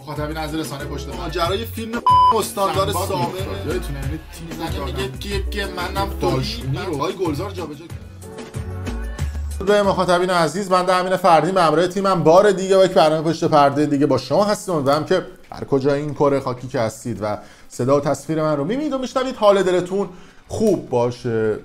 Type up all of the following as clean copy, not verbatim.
مخاطبین از رسانه پشت ماجرای فیلم استاندار سابق یادتونه یعنی تیزر میگه منم داشتونی رو های گلزار جابجا به مخاطبین عزیز، من امین فردین به همراه تیمم بار دیگه با یک برنامه پشت پرده دیگه با شما هستم. امیدوارم که هر کجای این کره خاکی که هستید و صدا و تصویر من رو میبینید و میشنوید حال دلتون خوب باشه.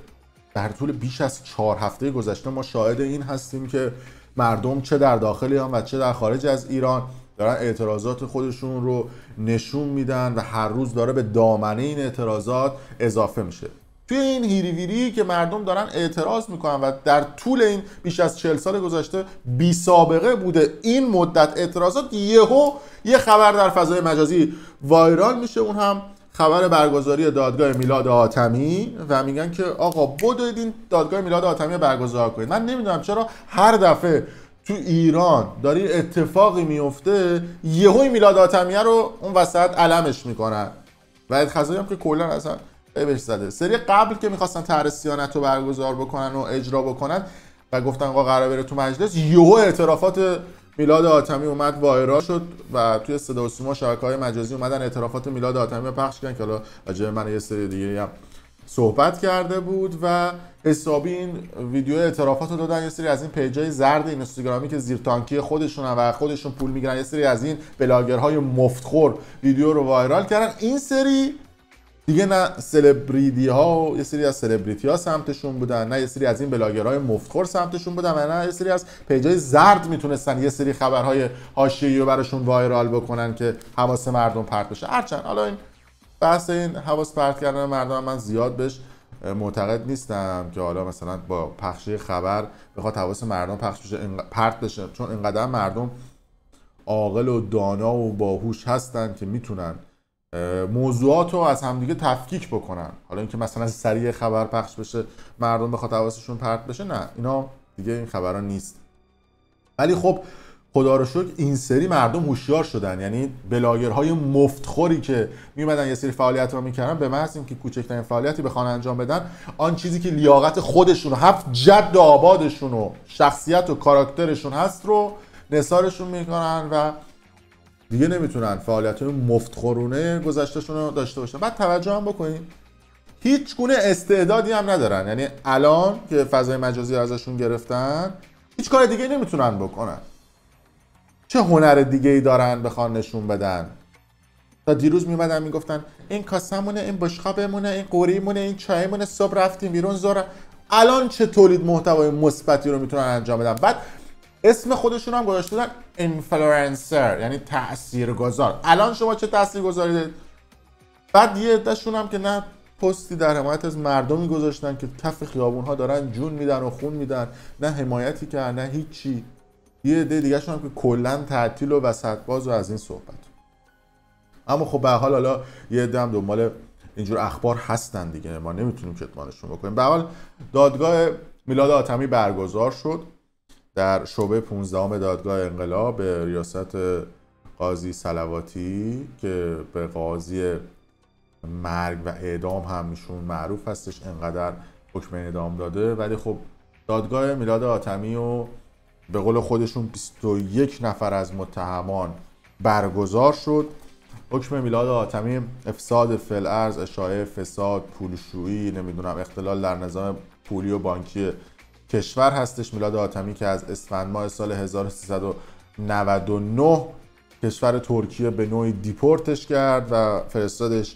در طول بیش از 4 هفته گذشته ما شاهد این هستیم که مردم چه در داخل ایران و چه در خارج از ایران دارن اعتراضات خودشون رو نشون میدن و هر روز داره به دامنه این اعتراضات اضافه میشه. توی این هیری ویری که مردم دارن اعتراض میکنن و در طول این بیش از 40 سال گذشته بی سابقه بوده این مدت اعتراضات، یه خبر در فضای مجازی وایرال میشه، اون هم خبر برگزاری دادگاه میلاد حاتمی و میگن که آقا بدوید این دادگاه میلاد حاتمی رو برگزار کنید. من نمیدونم چرا هر دفعه تو ایران داری اتفاقی میفته یهوی میلاد حاتمی رو اون وسط علمش میکنن. وحید خزایی هم که کلا اصلا بهش زده. سری قبل که میخواستن طرح صیانت رو برگزار بکنن و اجرا بکنن و گفتن آقا قرار بره تو مجلس، یهو اعترافات میلاد حاتمی اومد وایرال شد و توی صدا و سیما شبکه‌های مجازی اومدن اعترافات میلاد حاتمی رو پخش کردن که حالا راجع به من یه سری دیگه هم صحبت کرده بود و حسابی این ویدیو اعترافات رو دادن. یه سری از این پیجای زرد اینستاگرامی که زیر تانکی خودشونن و خودشون پول میگیرن، یه سری از این بلاگرهای مفتخور ویدیو رو وایرال کردن. این سری دیگه نه سلبریتی ها و یه سری از سلبریتی ها سمتشون بودن، نه یه سری از این بلاگرهای مفتخور سمتشون بودن و نه یه سری از پیجای زرد میتونستن یه سری خبرهای حاشیه‌ای رو براشون وایرال بکنن که حواس مردم پرت بشه. هرچند حالا این بحث این حواس پرت کردن مردم من زیاد بهش معتقد نیستم که حالا مثلا با پخش خبر بخواد حواس مردم پرت بشه، چون اینقدر مردم عاقل و دانا و باهوش هستن که میتونن موضوعات رو از همدیگه تفکیک بکنن. حالا اینکه مثلا سریع خبر پخش بشه مردم بخواد حواسشون پرت بشه، نه، اینا دیگه این خبرها نیست. ولی خب خدا رو شکر این سری مردم هوشیار شدن، یعنی بلاگرهای مفتخوری که میومدن یه سری فعالیت رو میکردن به محض اینکه کوچکترین فعالیتی بخوان انجام بدن، آن چیزی که لیاقت خودشون 7 جد و آبادشون و شخصیت و کاراکترشون هست رو نثارشون میکنن و دیگه نمیتونن فعالیت‌های مفتخورانه گذشتهشون رو داشته باشن. بعد توجه هم بکنین هیچ گونه استعدادی هم ندارن، یعنی الان که فضای مجازی ازشون گرفتن هیچ کار دیگه نمیتونن بکنن. چه هنر دیگه‌ای دارن بخوان نشون بدن؟ تا دیروز میومدن میگفتن این کاسمونه، این بشقابمونه، این قوریمونه، این چایمونه، صبح رفتیم بیرون زور. الان چه تولید محتوای مثبتی رو میتونن انجام بدن؟ بعد اسم خودشون هم گذاشته بودن اینفلوئنسر، یعنی تاثیرگذار. الان شما چه تاثیرگذاری دارید؟ بعد یه عده‌شون هم که نه پستی در حمایت از مردمی گذاشتن که کف خیابون‌ها دارن جون میدن و خون میدن، نه حمایتی کردن، نه هیچی. یه عده دیگه‌شون هم که کلا تعطیل و وسط باز و از این صحبت. اما خب به هر حال حالا یه عده هم دنبال اینجور اخبار هستن دیگه، ما نمیتونیم کتمانشون بکنیم. به هر حال دادگاه میلاد حاتمی برگزار شد در شعبه 15 دادگاه انقلاب به ریاست قاضی صلواتی که به قاضی مرگ و اعدام هم میشون معروف هستش، انقدر حکم اعدام داده. ولی خب دادگاه میلاد حاتمی و به قول خودشون 21 نفر از متهمان برگزار شد. حکم میلاد حاتمی افساد فی الارض، اشاعه فساد، پولشویی، نمیدونم اختلال در نظام پولی و بانکی کشور هستش. میلاد حاتمی که از اسفند ماه سال 1399 کشور ترکیه به نوعی دیپورتش کرد و فرستادش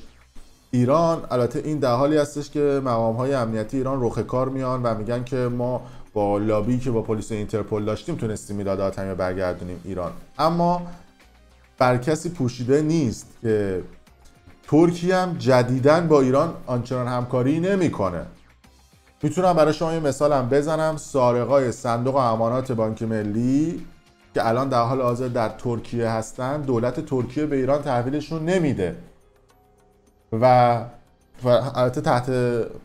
ایران. البته این در حالی هستش که مقام‌های امنیتی ایران رخ کار میان و میگن که ما با لابی که با پلیس اینترپل داشتیم تونستیم میلاد حاتمی برگردونیم ایران. اما بر کسی پوشیده نیست که ترکیه هم جدیداً با ایران آنچنان همکاری نمیکنه. میتونم برای شما یه مثال هم بزنم. سارقای صندوق امانات بانک ملی که الان در حال حاضر در ترکیه هستن، دولت ترکیه به ایران تحویلشون نمیده و البته تحت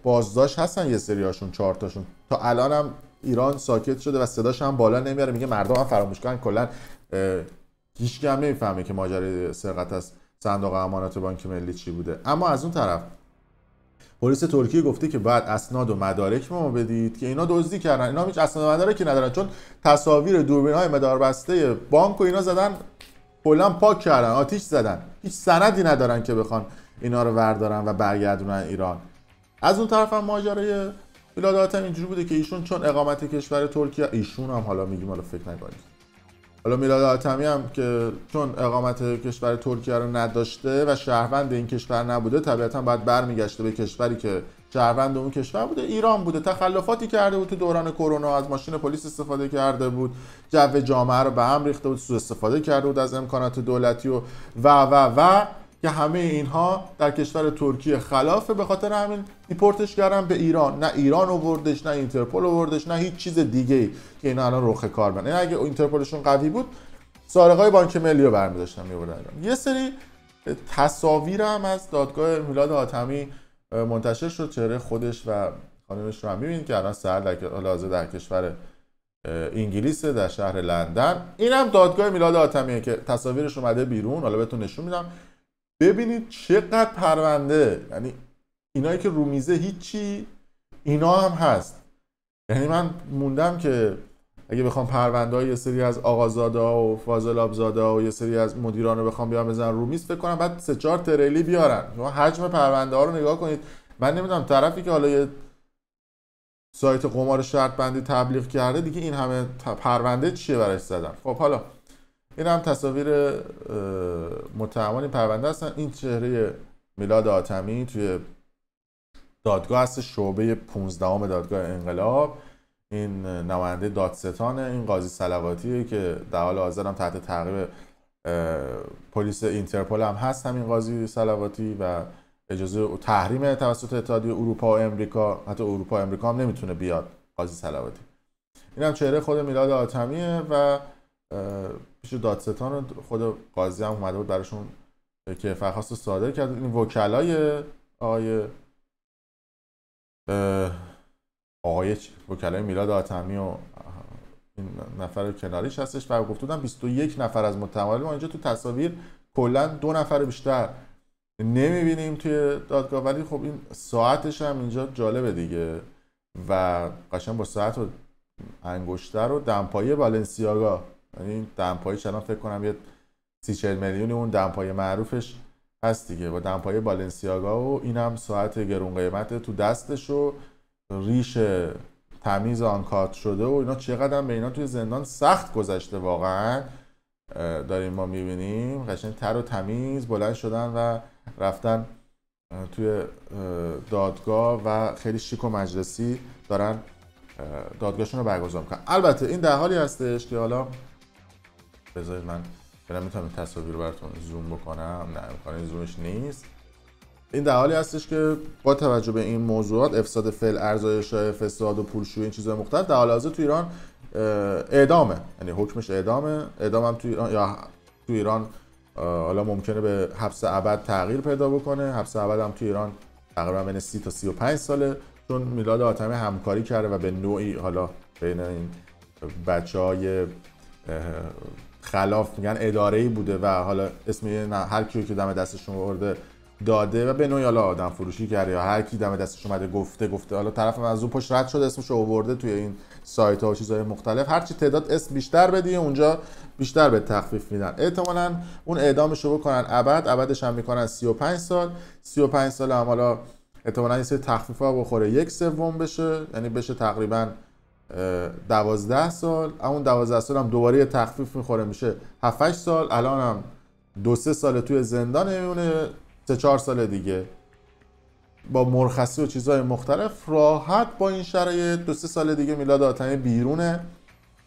بازداشت هستن یه سریاشون، 4 تاشون. تا الان هم ایران ساکت شده و صداش هم بالا نمیاره، میگه مردم هم فراموش کنن. کلا هیچ کی هم نمیفهمه که ماجرای سرقت از صندوق امانات بانک ملی چی بوده. اما از اون طرف پلیس ترکیه گفته که باید اسناد و مدارک ما بدید که اینا دزدی کردن. اینا هیچ اسناد و مدارکی ندارن، چون تصاویر دوربین‌های مداربسته بانک و اینا زدن کلا پاک کردن، آتیش زدن، هیچ سندی ندارن که بخوان اینا رو وردارن و برگردونن ایران. از اون طرف هم ماجرای میلاد حاتمی اینجوری بوده که ایشون چون اقامت کشور ترکیه، ایشون هم حالا میگیم حالا فکر نکنید، حالا میلاد حاتمی هم که چون اقامت کشور ترکیه رو نداشته و شهروند این کشور نبوده، طبیعتا باید برمیگشته به کشوری که شهروند اون کشور بوده، ایران بوده. تخلفاتی کرده بود تو دوران کرونا، از ماشین پلیس استفاده کرده بود، جو جامعه رو به هم ریخته بود، سوء استفاده کرده بود از امکانات دولتی و که همه اینها در کشور ترکیه خلافه. به خاطر همین دیپورتش کردن به ایران. نه ایران آوردش، نه اینترپل آوردش، نه هیچ چیز دیگه‌ای که اینا الان رخ کار بدن. یعنی اگه اینترپلشون قوی بود، سارقای بانک ملی رو برمی‌داشتن می‌بردن ایران. یه سری تصاویر هم از دادگاه میلاد حاتمی منتشر شد، چهره خودش و خانمش رو هم می‌بینید که الان سر در حاضر در کشور انگلیس، در شهر لندن. اینم دادگاه میلاد حاتمیه که تصاویرش اومده بیرون، حالا بهتون نشون میدم. ببینید چقدر پرونده، یعنی اینایی که رو میزه هیچی، اینا هم هست. یعنی من موندم که اگه بخوام پرونده‌های یه سری از آقازاده‌ها و فاضل آبزاده‌ها و یه سری از مدیران رو بخوام بیان بزنن رو میز، فکر کنم بعد 3-4 تریلی بیارن. شما حجم پرونده‌ها رو نگاه کنید. من نمیدونم طرفی که حالا یه سایت قمار شرط بندی تبلیغ کرده دیگه این همه پرونده چیه براش زدن. خب حالا این هم تصاویر متهمان این پرونده هستن. این چهره میلاد حاتمی توی دادگاه هست، شعبه 15 دادگاه انقلاب. این نماینده دادستانه، این قاضی صلواتیه که در حال حاضر هم تحت تعقیب پلیس اینترپل هم هست، همین قاضی صلواتی، و اجازه تحریم توسط اتحادیه اروپا و امریکا، حتی اروپا و امریکا هم نمیتونه بیاد قاضی صلواتی. این هم چهره خود میلاد حاتمیه و پیش دادستان خود قاضی هم اومده بود براشون که فرخواست صادر کرد. این وکلای وکلای میلاد حاتمی و این نفر کناریش هستش و گفته بودن 21 نفر از متهمان. ما اینجا تو تصاویر کلا 2 نفر بیشتر نمیبینیم توی دادگاه، ولی خب این ساعتش هم اینجا جالبه دیگه و قشنگ با ساعت و انگشتر و دمپایی بالنسیاگا، یعنی دمپایی چنان فکر کنم یه 30-40 میلیون اون دمپایی معروفش هست دیگه، با دمپایی بالنسیاگا و اینم ساعت گرون قیمت تو دستش و ریش تمیز آنکات شده و اینا. چقدر به اینا توی زندان سخت گذشته واقعا، داریم ما میبینیم قشنگ تر و تمیز بلند شدن و رفتن توی دادگاه و خیلی شیک و مجلسی دارن دادگاهشون رو برگزار میکنن. البته این در حالی هستش که حالا بذارید من برم میتونم تصاویر رو براتون زوم بکنم، نه امکان زومش نیست. این در حالی هستش که با توجه به این موضوعات، افساد فعل، ارزای شایع، فساد و پولشویی، این چیزهای مختلف، در حال حاضر تو ایران اعدامه، یعنی حکمش اعدامه. اعدام هم تو ایران یا تو ایران حالا ممکنه به حبس ابد تغییر پیدا بکنه. حبس ابد هم تو ایران تقریبا بین 30 تا 35 ساله، چون میلاد حاتمی همکاری کرده و به نوعی حالا بین این بچهای خلاف میگن اداره‌ای بوده و حالا اسم هر کیو که دم دستشون آورده داده و به نوعی حالا آدم فروشی کرده یا هر کی دم دستش اومده گفته حالا طرف از اون پشت رد شده اسمش رو آورده توی این سایت ها و چیزهای مختلف. هر چی تعداد اسم بیشتر بدی اونجا بیشتر به تخفیف میدن. احتمالاً اون اعدامش رو بکنن ابدش هم میکنن 35 سال. 35 سال هم حالا احتمالاً یه سری تخفیفا بخوره 1/3 بشه، یعنی بشه تقریباً 12 سال. اون 12 سال هم دوباره تخفیف میخوره میشه 7-8 سال. الان هم 2-3 سال توی زندان میمونه، 3-4 سال دیگه با مرخصی و چیزهای مختلف راحت با این شرایط 2-3 سال دیگه میلاد حاتمی بیرونه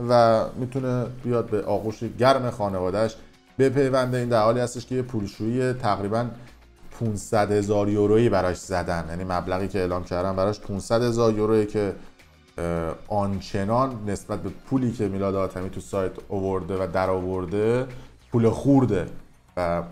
و میتونه بیاد به آغوش گرم خانواده‌اش بپیونده. این در حالی هستش که یه پولشویی تقریباً 500,000 یورویی براش زدن، یعنی مبلغی که اعلام کردن براش 500,000 یورویی که آنچنان نسبت به پولی که میلاد حاتمی تو سایت آورده و در آورده پول خورده و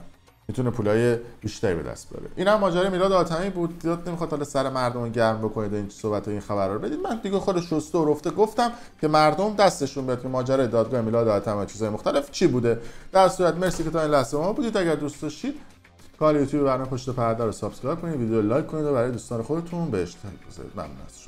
میتونه پولای بیشتری به دست بیاره. این هم ماجرای میلاد حاتمی بود. زیاد نمیخواد حالا سر مردم گرم بکنید این صحبت و این خبرا رو بدید. من دیگه خود شسته و رفته گفتم که مردم دستشون بیاد که ماجرای دادگاه میلاد حاتمی و چیزهای مختلف چی بوده. در صورت مرسی که تا این لحظه ما بودید. اگر دوست داشتید کانال یوتیوب برنامه پشت پرده رو سابسکرایب کنید، ویدیو لایک کنید و برای دوستان خودتون به اشتراک بذارید. ممنون از شما.